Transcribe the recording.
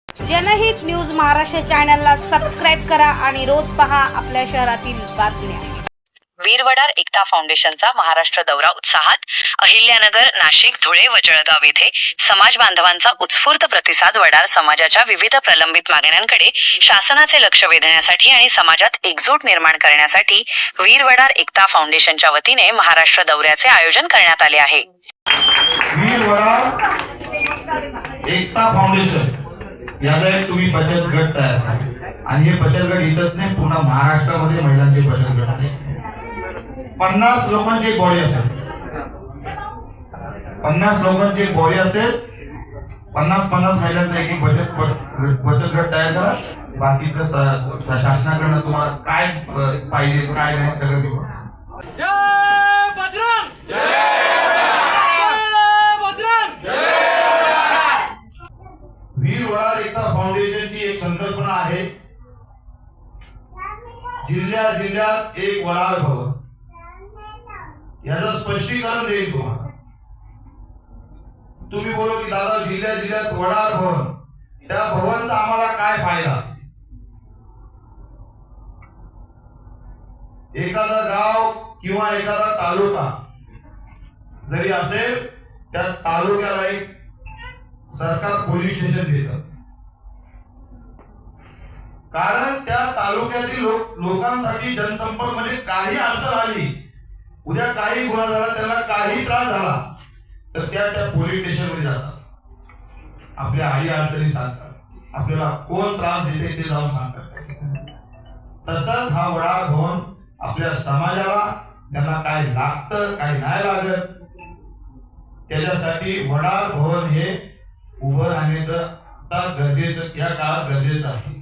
जनहित न्यूज महाराष्ट्र चॅनलला सबस्क्राईब करा आणि रोज पहा आपल्या शहरातील बातम्या। वीर वडार एकता फाउंडेशनचा महाराष्ट्र दौरा उत्साहात। अहिल्यानगर, नाशिक, धुळे व जळगाव येथे समाज बांधवांचा उत्स्फूर्त प्रतिसाद। वडार समाजाच्या विविध प्रलंबित मागण्यांकडे शासनाचे लक्ष वेधण्यासाठी आणि समाजात एकजूट निर्माण करण्यासाठी वीर वडार एकता फाउंडेशनच्या वतीने महाराष्ट्र दौऱ्याचे आयोजन करण्यात आले आहे। वीर वडार एकता फाउंडेशन याचा एक तुम्ही बचत गट तयार करा आणि हे बचत गट इथंच नाही, पूर्ण महाराष्ट्रामध्ये महिलांचे बचत गट आहे। 50 लोकांची एक बॉडी असेल, 50 लोकांची एक बॉडी असेल, 50 महिलांचा एक बचत गट तयार करा। बाकीचं शासनाकडून तुम्हाला काय पाहिजे काय नाही सगळं देऊ। जय बजरंग, जय बजरंग, वीर वडार एकता फाउंडेशनची एक संकल्पना आहे, जिल्ह्यात एक वडार भवन। याचं स्पष्टीकरण देईल तुम्हाला। तुम्ही बोलो की दादा जिल्ह्यात वडार भवन, त्या भवनचा आम्हाला काय फायदा? एखादा गाव किंवा एखादा तालुका जरी असेल, त्या तालुक्याला एक सरकार पोलीस स्टेशन देतं, कारण त्या तालुक्यातील लोकांसाठी जनसंपर्क म्हणजे काही अडचण आली, उद्या काही गुन्हा झाला, त्यांना काही त्रास झाला तर त्या पोलीस स्टेशन मध्ये जातात, आपल्या आई अडचणी सांगतात, आपल्याला कोण त्रास देते ते जाऊन सांगतात। तसंच हा वडार भवन आपल्या समाजाला त्यांना काय लागतं काय नाही लागत त्याच्यासाठी वडार भवन हे उभं राहण्याचं आता गरजेचं, या काळात गरजेचं आहे।